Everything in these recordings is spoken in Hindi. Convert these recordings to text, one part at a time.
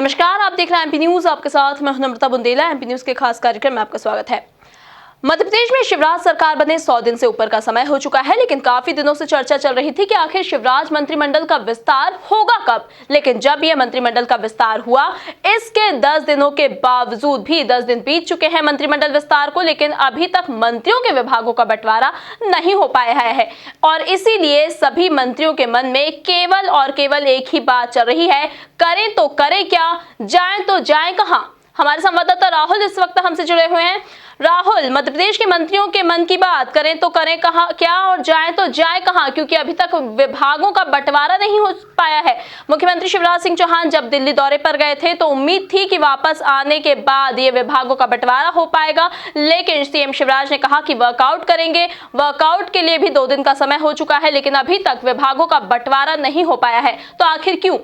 नमस्कार, आप देख रहे हैं एमपी न्यूज। आपके साथ मैं नम्रता बुंदेला। एमपी न्यूज के खास कार्यक्रम में आपका स्वागत है। मध्य प्रदेश में शिवराज सरकार बने 100 दिन से ऊपर का समय हो चुका है, लेकिन काफी दिनों से चर्चा चल रही थी कि आखिर शिवराज मंत्रिमंडल का विस्तार होगा कब। लेकिन जब यह मंत्रिमंडल का विस्तार हुआ, इसके 10 दिनों के बावजूद भी 10 दिन बीत चुके हैं मंत्रिमंडल विस्तार को, लेकिन अभी तक मंत्रियों के विभागों का बंटवारा नहीं हो पाया है। और इसीलिए सभी मंत्रियों के मन में केवल और केवल एक ही बात चल रही है, करें तो करें क्या, जाएं तो जाएं कहां। हमारे संवाददाता राहुल इस वक्त हमसे जुड़े हुए हैं। राहुल, मध्य प्रदेश के मंत्रियों के मन की बात, करें तो करें कहां क्या और जाएं तो जाएं कहां, क्योंकि अभी तक विभागों का बंटवारा नहीं हो पाया है। मुख्यमंत्री शिवराज सिंह चौहान जब दिल्ली दौरे पर गए थे तो उम्मीद थी कि वापस आने के बाद ये विभागों का बंटवारा हो पाएगा, लेकिन सीएम शिवराज ने कहा कि वर्कआउट करेंगे। वर्कआउट के लिए भी 2 दिन का समय हो चुका है, लेकिन अभी तक विभागों का बंटवारा नहीं हो पाया है। तो आखिर क्यों?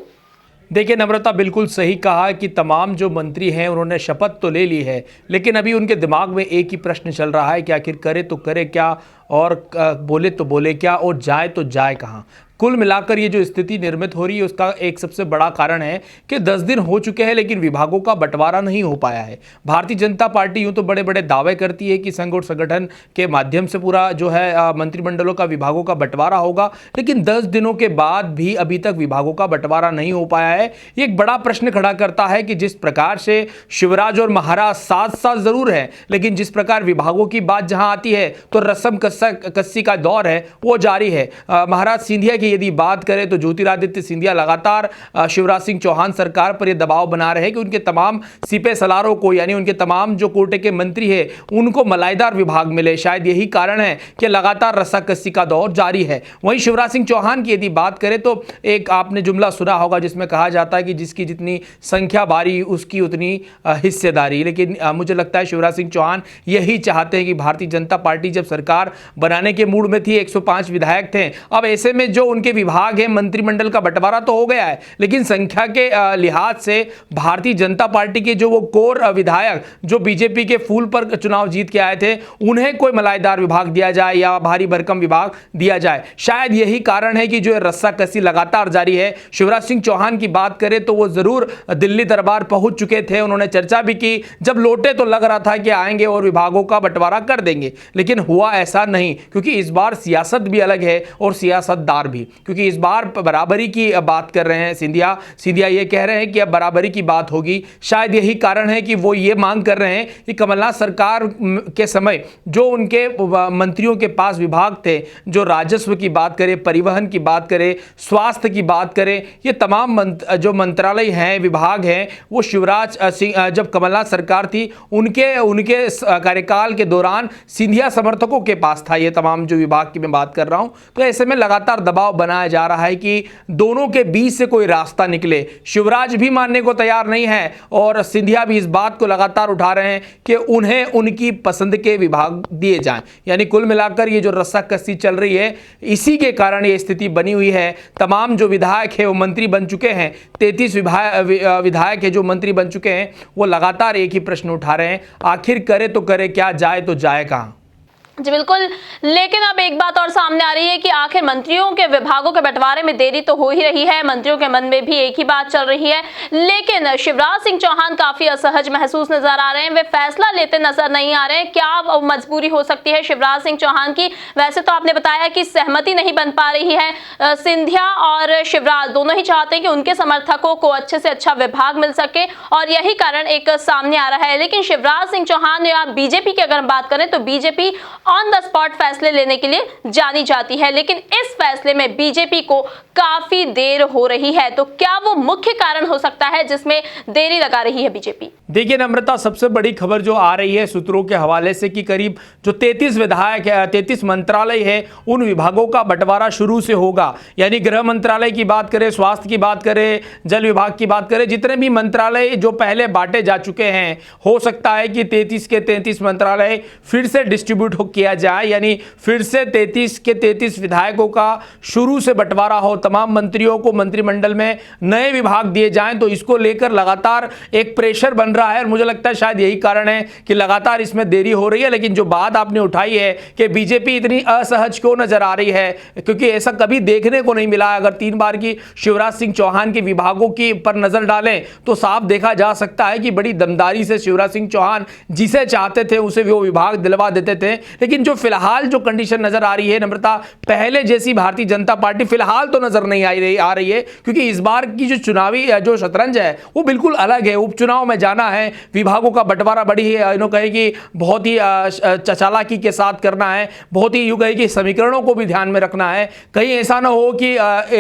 देखिए नम्रता, बिल्कुल सही कहा कि तमाम जो मंत्री हैं उन्होंने शपथ तो ले ली है, लेकिन अभी उनके दिमाग में एक ही प्रश्न चल रहा है कि आखिर करे तो करे क्या और बोले तो बोले क्या और जाए तो जाए कहाँ। कुल मिलाकर ये जो स्थिति निर्मित हो रही है उसका एक सबसे बड़ा कारण है कि 10 दिन हो चुके हैं लेकिन विभागों का बंटवारा नहीं हो पाया है। भारतीय जनता पार्टी यूं तो बड़े बड़े दावे करती है कि संघ और संगठन के माध्यम से पूरा जो है मंत्रिमंडलों का विभागों का बंटवारा होगा, लेकिन 10 दिनों के बाद भी अभी तक विभागों का बंटवारा नहीं हो पाया है। ये एक बड़ा प्रश्न खड़ा करता है कि जिस प्रकार से शिवराज और महाराज साथ साथ जरूर है, लेकिन जिस प्रकार विभागों की बात जहां आती है तो रस्म कस्सी का दौर है वो जारी है। महाराज सिंधिया की यदि बात करें तो ज्योतिरादित्य सिंधिया लगातार शिवराज सिंह चौहान सरकार पर यह दबाव बना रहे हैं कि उनके तमाम सीपे सलारों को, यानी उनके तमाम जो कोटे के मंत्री हैं उनको मलाईदार विभाग मिले। शायद यही कारण है कि लगातार रस्साकस्सी का दौर जारी है। वहीं शिवराज सिंह चौहान की यदि बात करें तो एक आपने जुमला सुना होगा जिसमें कहा जाता है कि जिसकी जितनी संख्या बारी उसकी उतनी हिस्सेदारी। लेकिन मुझे लगता है शिवराज सिंह चौहान यही चाहते हैं कि भारतीय जनता पार्टी जब सरकार बनाने के मूड में थी, 105 विधायक थे, अब ऐसे में जो उनके विभाग है मंत्रिमंडल का बंटवारा तो हो गया है, लेकिन संख्या के लिहाज से भारतीय जनता पार्टी के जो वो कोर विधायक जो बीजेपी के फूल पर चुनाव जीत के आए थे उन्हें कोई मलाईदार विभाग दिया जाए या भारी भरकम विभाग दिया जाए। शायद यही कारण है कि जो रस्साकसी लगातार जारी है। शिवराज सिंह चौहान की बात करें तो वो जरूर दिल्ली दरबार पहुंच चुके थे, उन्होंने चर्चा भी की। जब लौटे तो लग रहा था कि आएंगे और विभागों का बंटवारा कर देंगे, लेकिन हुआ ऐसा नहीं, क्योंकि इस बार सियासत भी अलग है और सियासतदार भी, क्योंकि इस बार बराबरी की बात कर रहे हैं सिंधिया ये कह रहे हैं कि अब बराबरी की बात होगी। शायद यही कारण है कि वो ये मांग कर रहे हैं कि कमलनाथ सरकार के समय जो उनके मंत्रियों के पास विभाग थे, जो राजस्व की बात करें, परिवहन की बात करें, स्वास्थ्य की बात करें, ये तमाम जो मंत्रालय हैं, विभाग हैं, वो शिवराज सिंह जब कमलनाथ सरकार थी उनके कार्यकाल के दौरान सिंधिया समर्थकों के पास था। ये तमाम जो विभाग की मैं बात कर रहा हूं, तो ऐसे में लगातार दबाव बनाया जा रहा है कि दोनों के बीच से कोई रास्ता निकले। शिवराज भी मानने को तैयार नहीं है और सिंधिया भी इस बात को लगातार उठा रहे हैं कि उन्हें उनकी पसंद के विभाग दिए जाएं। यानी कुल मिलाकर ये जो रस्साकसी चल रही है, इसी के कारण ये स्थिति बनी हुई है। तमाम जो विधायक है वो मंत्री बन चुके हैं, 33 विधायक है जो मंत्री बन चुके हैं, वो लगातार एक ही प्रश्न उठा रहे हैं, आखिर करे तो करे क्या, जाए तो जाए कहां। जी बिल्कुल, लेकिन अब एक बात और सामने आ रही है कि आखिर मंत्रियों के विभागों के बंटवारे में देरी तो हो ही रही है। मंत्रियों के मन में भी एक ही बात चल रही है, लेकिन शिवराज सिंह चौहान काफी असहज महसूस नजर आ रहे हैं। वे फैसला लेते नजर नहीं आ रहे हैं। क्या मजबूरी हो सकती है शिवराज सिंह चौहान की? वैसे तो आपने बताया कि सहमति नहीं बन पा रही है। सिंधिया और शिवराज दोनों ही चाहते हैं कि उनके समर्थकों को अच्छे से अच्छा विभाग मिल सके और यही कारण एक सामने आ रहा है। लेकिन शिवराज सिंह चौहान या बीजेपी की अगर बात करें तो बीजेपी ऑन द स्पॉट फैसले लेने के लिए जानी जाती है, लेकिन इस फैसले में बीजेपी को काफी देर हो रही है। तो क्या वो मुख्य कारण हो सकता है जिसमें देरी लगा रही है बीजेपी? देखिए नम्रता, सबसे बड़ी खबर जो आ रही है सूत्रों के हवाले से कि करीब जो 33 विधायक है, 33 मंत्रालय है, उन विभागों का बंटवारा शुरू से होगा। यानी गृह मंत्रालय की बात करें, स्वास्थ्य की बात करें, जल विभाग की बात करें, जितने भी मंत्रालय जो पहले बांटे जा चुके हैं, हो सकता है कि 33 के 33 मंत्रालय फिर से डिस्ट्रीब्यूट किया जाए, यानी फिर से 33 के 33 विधायकों का शुरू से बंटवारा हो, तमाम मंत्रियों को मंत्रिमंडल में नए विभाग दिए जाएं, तो इसको लेकर लगातार एक प्रेशर बन रहा है। और मुझे लगता है शायद यही कारण है कि लगातार इसमें देरी हो रही है। लेकिन जो बात आपने उठाई है कि बीजेपी इतनी असहज क्यों नजर आ रही है, क्योंकि ऐसा कभी देखने को नहीं मिला। अगर 3 बार की शिवराज सिंह चौहान के विभागों की पर नजर डालें तो साफ देखा जा सकता है कि बड़ी दमदारी से शिवराज सिंह चौहान जिसे चाहते थे उसे वो विभाग दिलवा देते थे। लेकिन जो फिलहाल जो कंडीशन नजर आ रही है नम्रता, पहले जैसी भारतीय जनता पार्टी फिलहाल तो नजर नहीं आ रही है, क्योंकि इस बार की जो चुनावी जो शतरंज है वो बिल्कुल अलग है। उपचुनाव में जाना है, विभागों का बंटवारा बड़ी है, इन्होंने कहे कि बहुत ही चालाकी के साथ करना है, बहुत ही यूं कहे कि समीकरणों को भी ध्यान में रखना है। कहीं ऐसा ना हो कि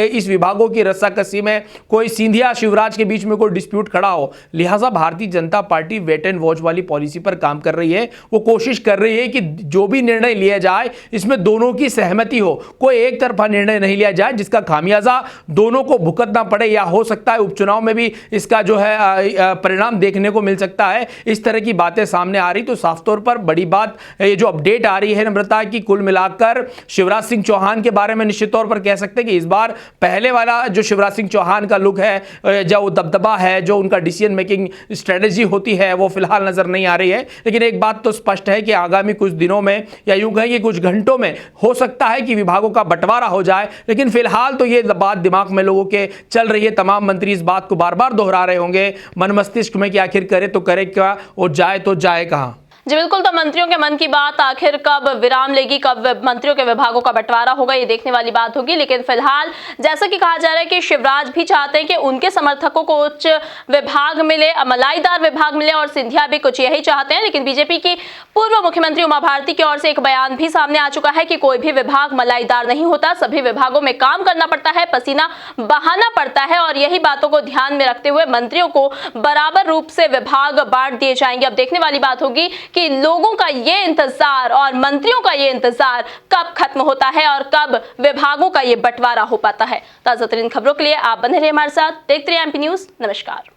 इस विभागों की रस्साकसी में कोई सिंधिया शिवराज के बीच में कोई डिस्प्यूट खड़ा हो। लिहाजा Bharatiya Janata party wait and watch वाली पॉलिसी पर काम कर रही है। वो कोशिश कर रही है कि जो भी निर्णय लिया जाए इसमें दोनों की सहमति हो, कोई एक तरफा निर्णय नहीं लिया जाए जिसका खामियाजा दोनों को भुगतना पड़े, या हो सकता है उपचुनाव में भी इसका जो है परिणाम देखने को मिल सकता है। इस तरह की बातें सामने आ रही, तो साफ तौर पर बड़ी बात ये जो अपडेट आ रही है नम्रता की, कुल मिलाकर शिवराज सिंह चौहान के बारे में निश्चित तौर पर कह सकते हैं कि इस बार पहले वाला जो शिवराज सिंह चौहान का लुक है, जो दबदबा है, जो उनका डिसीजन मेकिंग स्ट्रेटेजी होती है, वो फिलहाल नजर नहीं आ रही है। लेकिन एक बात तो स्पष्ट है कि आगामी कुछ दिनों में या यूं कहें कि कुछ घंटों में हो सकता है कि विभागों का बंटवारा हो जाए। लेकिन फिलहाल तो ये बात दिमाग में लोगों के चल रही है। तमाम मंत्री इस बात को बार बार दोहरा रहे होंगे मन मस्तिष्क में कि आखिर करे तो करे क्या और जाए तो जाए कहां। जी बिल्कुल, तो मंत्रियों के मन की बात आखिर कब विराम लेगी, कब मंत्रियों के विभागों का बंटवारा होगा, ये देखने वाली बात होगी। लेकिन फिलहाल जैसा कि कहा जा रहा है कि शिवराज भी चाहते हैं कि उनके समर्थकों को उच्च विभाग मिले, मलाईदार विभाग मिले, और सिंधिया भी कुछ यही चाहते हैं। लेकिन बीजेपी की पूर्व मुख्यमंत्री उमा भारती की ओर से एक बयान भी सामने आ चुका है कि कोई भी विभाग मलाईदार नहीं होता, सभी विभागों में काम करना पड़ता है, पसीना बहाना पड़ता है, और यही बातों को ध्यान में रखते हुए मंत्रियों को बराबर रूप से विभाग बांट दिए जाएंगे। अब देखने वाली बात होगी कि लोगों का ये इंतजार और मंत्रियों का ये इंतजार कब खत्म होता है और कब विभागों का ये बंटवारा हो पाता है। ताजा तरीन खबरों के लिए आप बने रहिए हमारे साथ, देखते रहिए एमपी न्यूज। नमस्कार।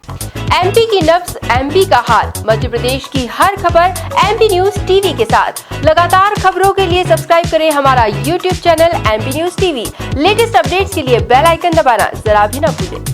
एमपी की नब्ज, एमपी का हाल, मध्य प्रदेश की हर खबर एमपी न्यूज टीवी के साथ। लगातार खबरों के लिए सब्सक्राइब करें हमारा YouTube channel MP news TV. Latest updates के लिए बेल आइकन दबाना जरा भी न भूलें।